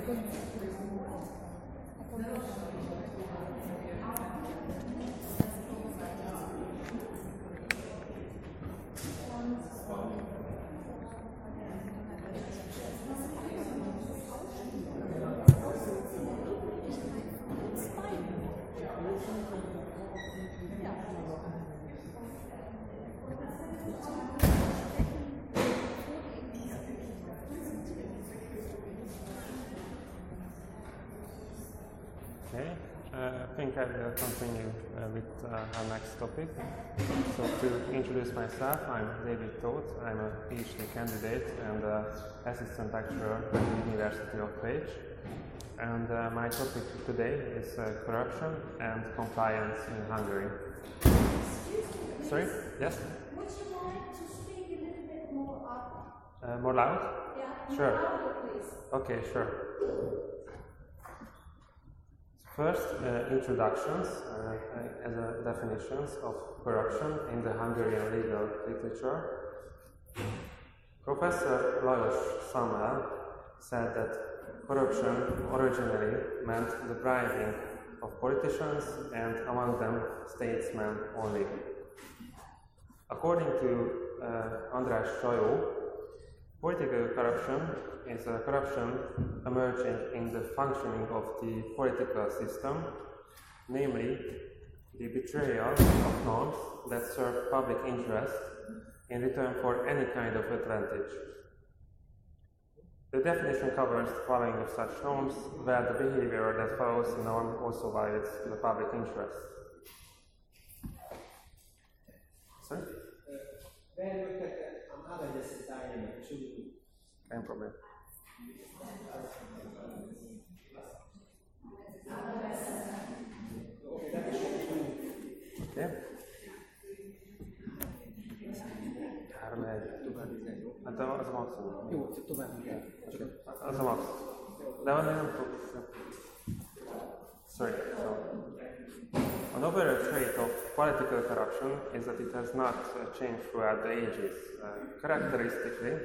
Okay, I think I will continue with our next topic. So to introduce myself, I'm David Toth. I'm a PhD candidate and assistant lecturer at the University of Pécs. And my topic today is corruption and compliance in Hungary. Sorry? Yes? Would you like to speak a little bit more up? More loud? Yeah, sure. More louder, please. Okay, sure. First, introductions as definitions of corruption in the Hungarian legal literature. Professor Lajos Samuel said that corruption originally meant the bribing of politicians and among them statesmen only. According to András Sajó, political corruption is a corruption emerging in the functioning of the political system, namely the betrayal of norms that serve public interest in return for any kind of advantage. The definition covers the following of such norms, where the behavior that follows the norm also violates the public interest. Sorry? Kein Problem. Okay. Hát az a maximum. Jó, tovább. Az a max. De nem tudok. Sorry. So, an overall trait of political corruption is that it has not changed throughout the ages. Characteristically,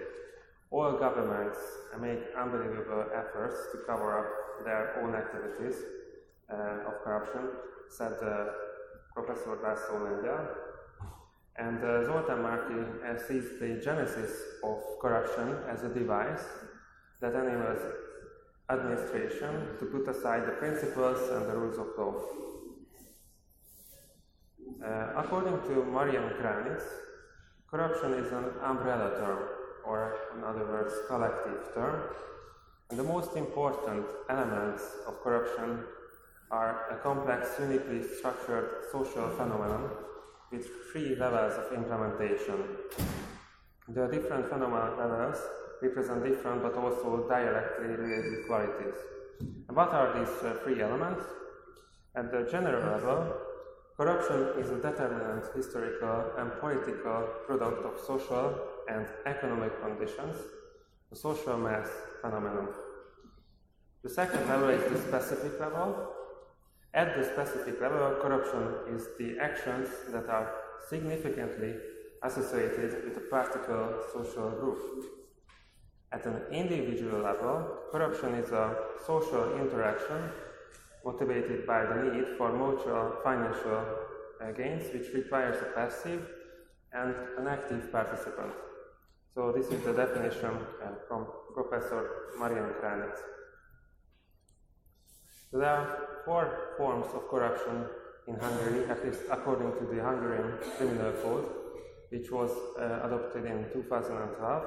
all governments make unbelievable efforts to cover up their own activities of corruption, said Professor László Lengyel. And Zoltán Márki sees the genesis of corruption as a device that enables administration to put aside the principles and the rules of law. According to Marian Kranitz, corruption is an umbrella term, or in other words, collective term, and the most important elements of corruption are a complex, uniquely structured social phenomenon with 3 levels of implementation. The different phenomenon levels represent different but also directly related qualities. And what are these 3 elements? At the general level, corruption is a determinant historical and political product of social and economic conditions, the social mass phenomenon. The second level is the specific level. At the specific level, corruption is the actions that are significantly associated with a particular social group. At an individual level, corruption is a social interaction motivated by the need for mutual financial gains, which requires a passive and an active participant. So this is the definition from Professor Marian Kranitz. There are 4 forms of corruption in Hungary, at least according to the Hungarian Criminal Code, which was adopted in 2012,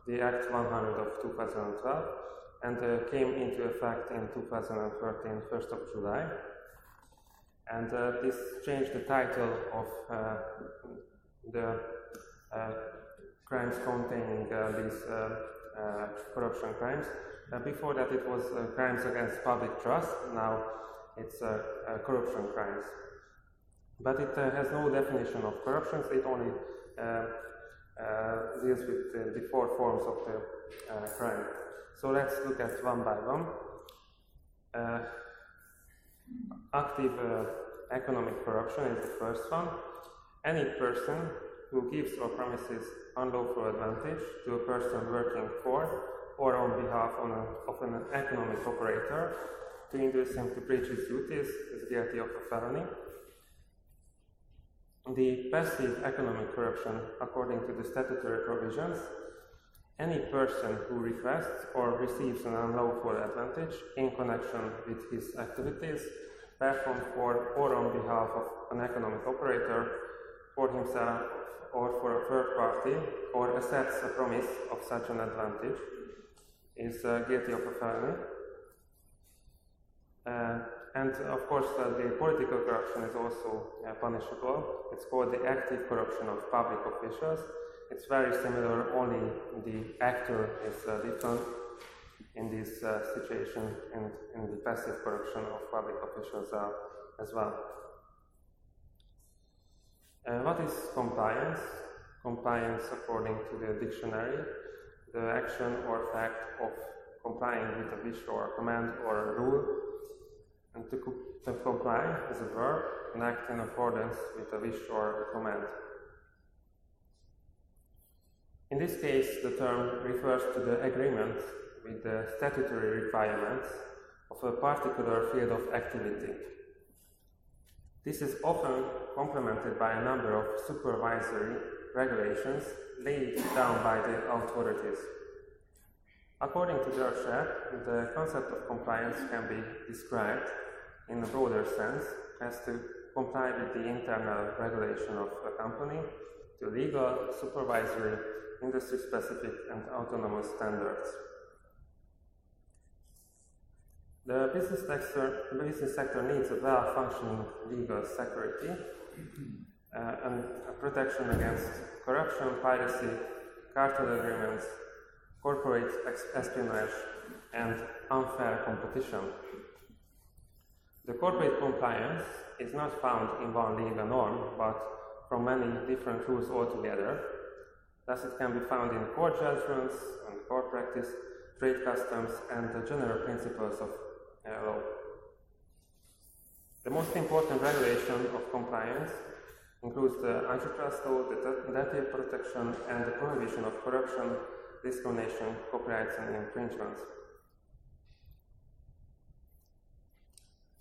the Act 100 of 2012, and came into effect in 2013, 1st of July. And this changed the title of the crimes containing these corruption crimes. Before that it was crimes against public trust, now it's corruption crimes. But it has no definition of corruptions, it only deals with the 4 forms of the crime. So let's look at one by one. Active economic corruption is the first one. Any person who gives or promises unlawful advantage to a person working for or on behalf of an economic operator to induce him to breach his duties is guilty of a felony. The passive economic corruption, according to the statutory provisions, any person who requests or receives an unlawful advantage in connection with his activities performed for or on behalf of an economic operator, for himself or for a third party, or accepts a promise of such an advantage, is guilty of a felony. And of course, the political corruption is also punishable. It's called the active corruption of public officials. It's very similar, only the actor is different in this situation, and in the passive corruption of public officials as well. What is compliance? Compliance, according to the dictionary, the action or fact of complying with a wish or a command or a rule. And to comply is a verb, and act in accordance with a wish or a command. In this case, the term refers to the agreement with the statutory requirements of a particular field of activity. This is often complemented by a number of supervisory regulations laid down by the authorities. According to George, the concept of compliance can be described in a broader sense as to comply with the internal regulation of a company, to legal, supervisory, industry-specific and autonomous standards. The business sector needs a well-functioning legal security and a protection against corruption, piracy, cartel agreements, corporate espionage, and unfair competition. The corporate compliance is not found in one legal norm, but from many different rules altogether. Thus, it can be found in court judgments and court practice, trade customs, and the general principles of law. The most important regulation of compliance includes the antitrust law, the data protection, and the prohibition of corruption, discrimination, copyrights, and infringements.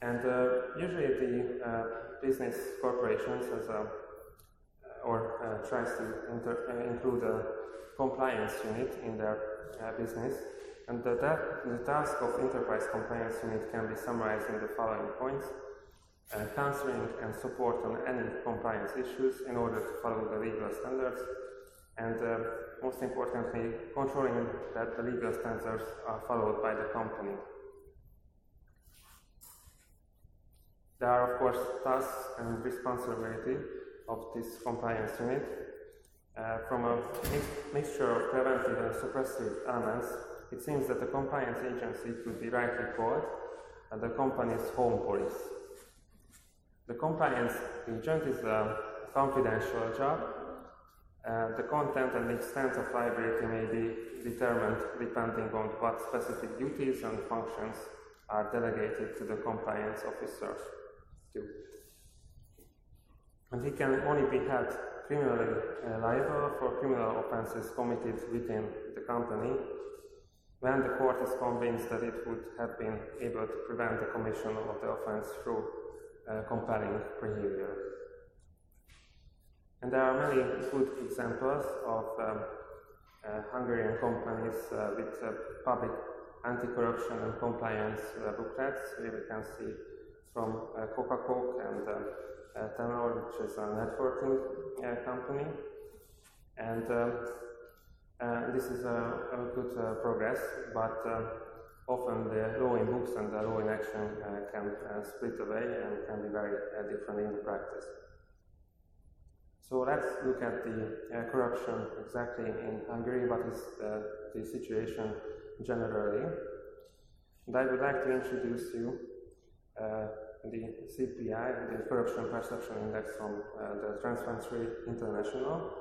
And usually the business corporations tries to include a compliance unit in their business, and the task of enterprise compliance unit can be summarized in the following points: counseling and support on any compliance issues in order to follow the legal standards, and most importantly, controlling that the legal standards are followed by the company. There are, of course, tasks and responsibility of this compliance unit. From a mixture of preventive and suppressive elements, it seems that the compliance agency could be rightly called the company's home police. The compliance agent is a confidential job. The content and the extent of liability may be determined depending on what specific duties and functions are delegated to the compliance officer. And he can only be held criminally liable for criminal offences committed within the company when the court is convinced that it would have been able to prevent the commission of the offence through compelling behaviour. And there are many good examples of Hungarian companies with public anti-corruption and compliance booklets. Here we can see from Coca-Cola and Tenor, which is a networking company. And this is a good progress, but often the law in books and the law in action can split away and can be very different in the practice. So let's look at the corruption exactly in Hungary. What is the situation generally? And I would like to introduce you the CPI, the Corruption Perception Index from the Transparency International.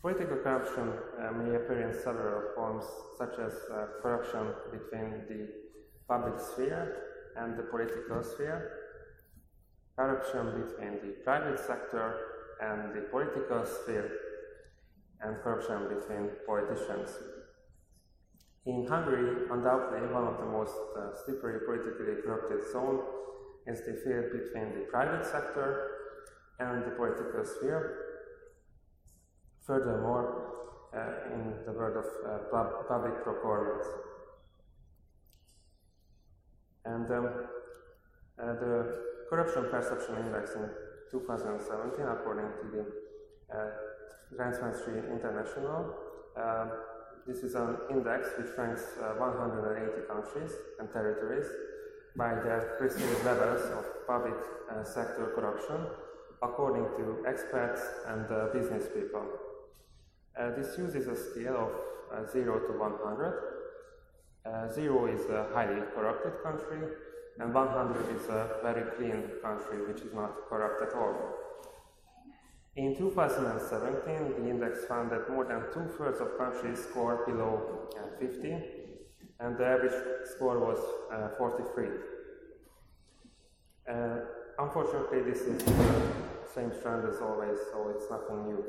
Political corruption may appear in several forms, such as corruption between the public sphere and the political sphere, corruption between the private sector and the political sphere, and corruption between politicians. In Hungary, undoubtedly, one of the most slippery politically corrupted zones is the field between the private sector and the political sphere. Furthermore, in the world of public procurement. And the Corruption Perception Index in 2017, according to the Transparency International, this is an index which ranks 180 countries and territories by their perceived levels of public sector corruption, according to experts and business people. This uses a scale of 0 to 100. 0 is a highly corrupted country, and 100 is a very clean country which is not corrupt at all. In 2017, the index found that more than 2/3 of countries score below 50, and the average score was 43. Unfortunately, this is the same trend as always, so it's nothing new.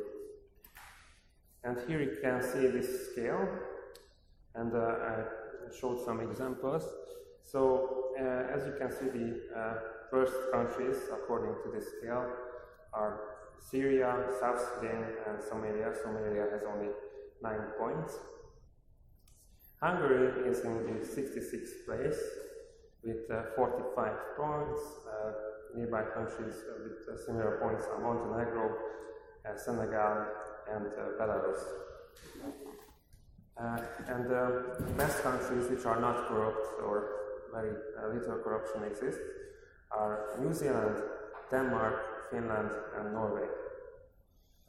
And here you can see this scale, and I showed some examples. So, as you can see, the worst countries, according to this scale, are Syria, South Sudan, and Somalia. Somalia has only 9 points. Hungary is in the 66th place with 45 points. Nearby countries with similar points are Montenegro, Senegal, and Belarus. And the best countries which are not corrupt or very little corruption exists are New Zealand, Denmark, Finland, and Norway.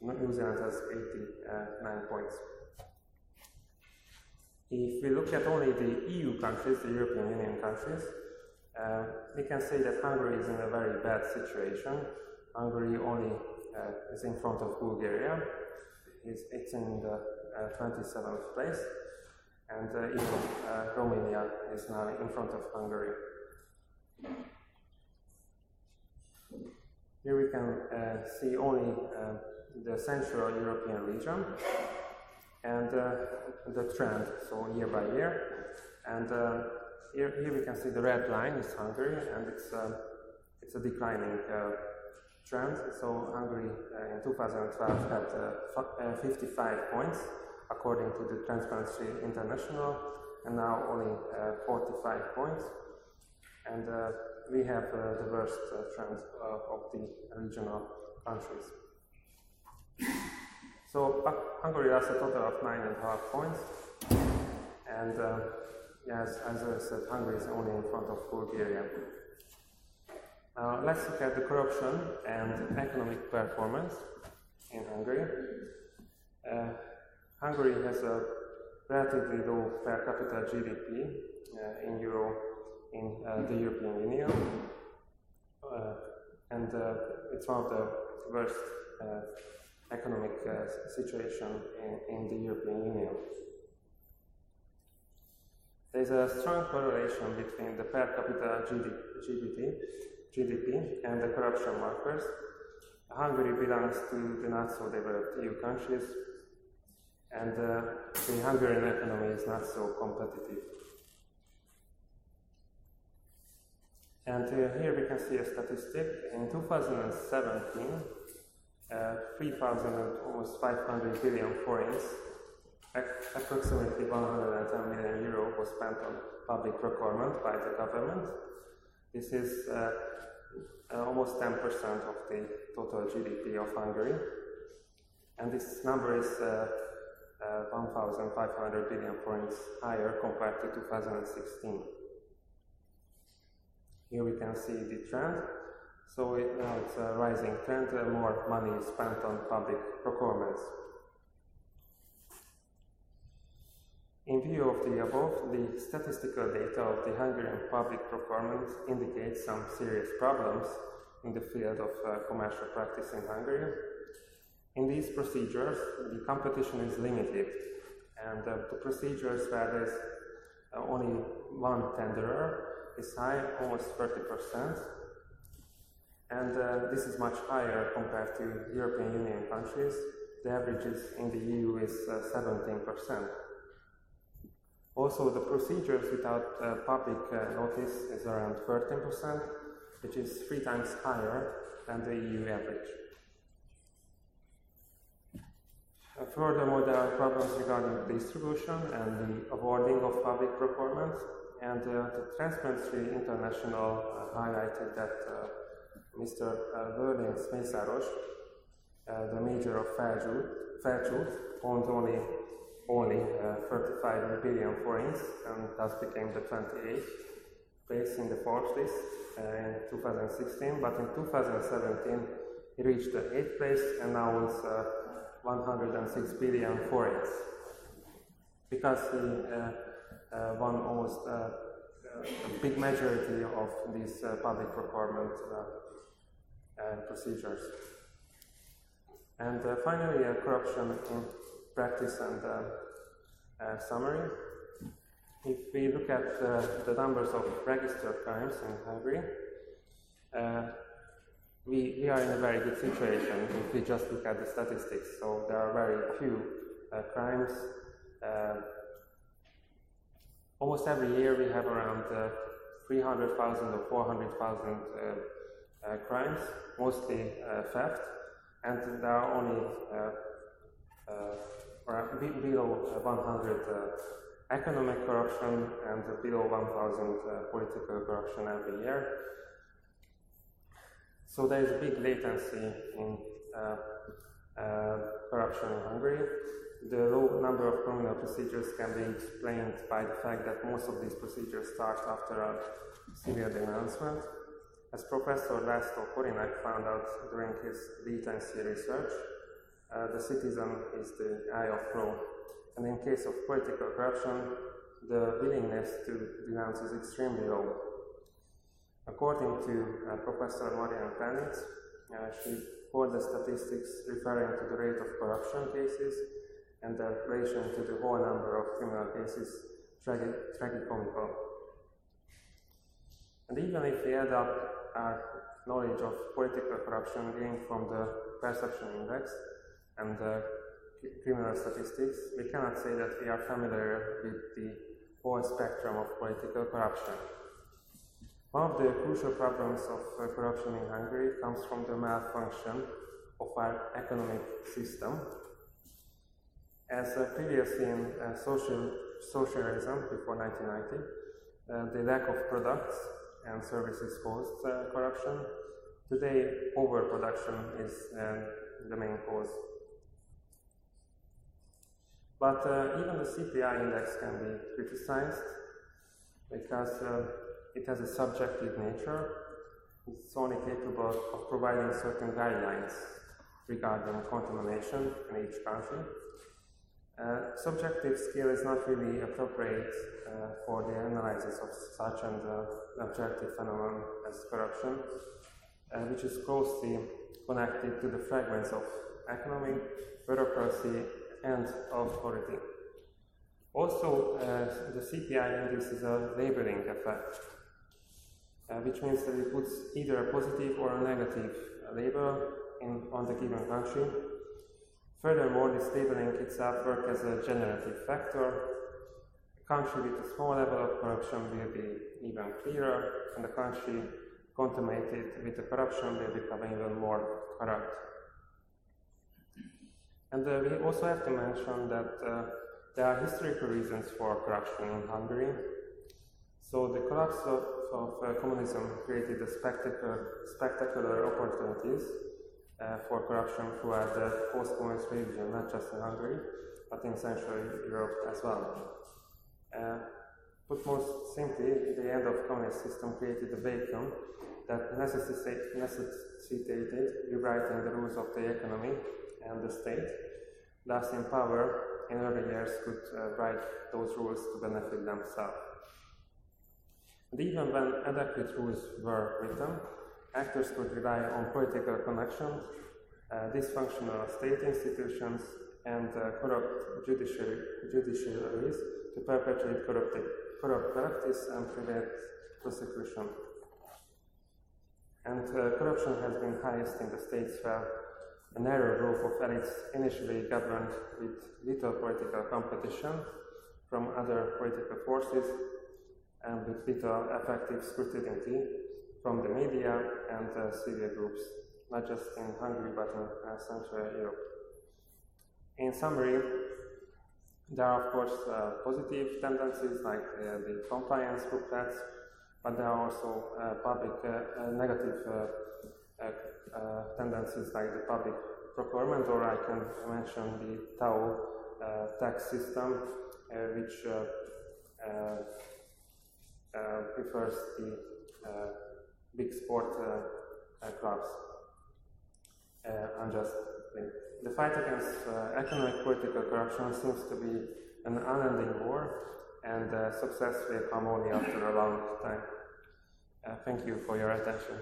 New Zealand has 89 points. If we look at only the EU countries, the European Union countries, we can say that Hungary is in a very bad situation. Hungary only is in front of Bulgaria. It's in the 27th place, and even Romania is now in front of Hungary. Here we can see only the Central European region and the trend, so year by year. And here we can see the red line is Hungary, and it's a declining trend. So Hungary in 2012 had 55 points, according to the Transparency International, and now only 45 points. And we have the worst trend of the regional countries. So Hungary has a total of 9.5 points, and yes, as I said, Hungary is only in front of Bulgaria. Let's look at the corruption and economic performance in Hungary. Hungary has a relatively low per capita GDP in euro in the European Union, and it's one of the worst economic situation in the European Union. There is a strong correlation between the per capita GDP and the corruption markers. Hungary belongs to the not so developed EU countries, and the Hungarian economy is not so competitive. And here we can see a statistic. In 2017, almost 500 billion forints, approximately 110 million euro, was spent on public procurement by the government. This is almost 10% of the total GDP of Hungary, and this number is 1,500 billion forints higher compared to 2016. Here we can see the trend. So now it's a rising trend, more money is spent on public procurements. In view of the above, the statistical data of the Hungarian public procurement indicates some serious problems in the field of commercial practice in Hungary. In these procedures, the competition is limited, and the procedures where there is only one tenderer is high, almost 30%, and this is much higher compared to European Union countries, the averages in the EU is 17%. Also, the procedures without public notice is around 13%, which is 3 times higher than the EU average. Furthermore, there are problems regarding distribution and the awarding of public procurement, and the Transparency International highlighted that Mr. Lőrinc Mészáros, the major of Fairtruth, owned only 35 billion forints and thus became the 28th place in the Forbes list in 2016, but in 2017 he reached the 8th place and now owns 106 billion forints, because he won almost a big majority of these public procurement procedures. And finally, corruption in practice and summary. If we look at the numbers of registered crimes in Hungary, we are in a very good situation if we just look at the statistics. So there are very few crimes. Almost every year we have around 300,000 or 400,000 crimes, mostly theft, and there are only below 100 economic corruption and below 1,000 political corruption every year. So there is a big latency in corruption in Hungary. The low number of criminal procedures can be explained by the fact that most of these procedures start after a civil denouncement. As Professor László Korinek found out during his latency research, the citizen is the eye of law. And in case of political corruption, the willingness to denounce is extremely low. According to Professor Marian Kranitz, she quoted the statistics referring to the rate of corruption cases and the relation to the whole number of criminal cases tragicomical. And even if we add up our knowledge of political corruption gained from the perception index and the criminal statistics, we cannot say that we are familiar with the whole spectrum of political corruption. One of the crucial problems of corruption in Hungary comes from the malfunction of our economic system. As previously in socialism before 1990, the lack of products and services caused corruption. Today, overproduction is the main cause. But even the CPI index can be criticized because it has a subjective nature. It's only capable of providing certain guidelines regarding contamination in each country. Subjective scale is not really appropriate for the analysis of such an objective phenomenon as corruption, which is closely connected to the fragments of economy, bureaucracy, and authority. Also, the CPI index is a labeling effect, which means that it puts either a positive or a negative label on the given country. Furthermore, this labeling itself works as a generative factor. A country with a small level of corruption will be even clearer, and a country contaminated with the corruption will become even more corrupt. And we also have to mention that there are historical reasons for corruption in Hungary. So the collapse of communism created a spectacular opportunities for corruption throughout the post-communist region, not just in Hungary, but in Central Europe as well. Put most simply, the end of the communist system created a vacuum that necessitated rewriting the rules of the economy and the state. Thus, in power, in early years could write those rules to benefit themselves. And even when adequate rules were written, actors could rely on political connections, dysfunctional state institutions, and corrupt judiciaries to perpetuate corrupt practice and prevent prosecution. And corruption has been highest in the states where a narrow group of elites initially governed with little political competition from other political forces and with little effective scrutiny from the media and civil groups, not just in Hungary but in Central Europe. In summary, there are of course positive tendencies like the compliance booklets, but there are also negative tendencies like the public procurement, or I can mention the TAO tax system, which prefers the big sport clubs unjustly. The fight against economic political corruption seems to be an unending war, and success will come only after a long time. Thank you for your attention.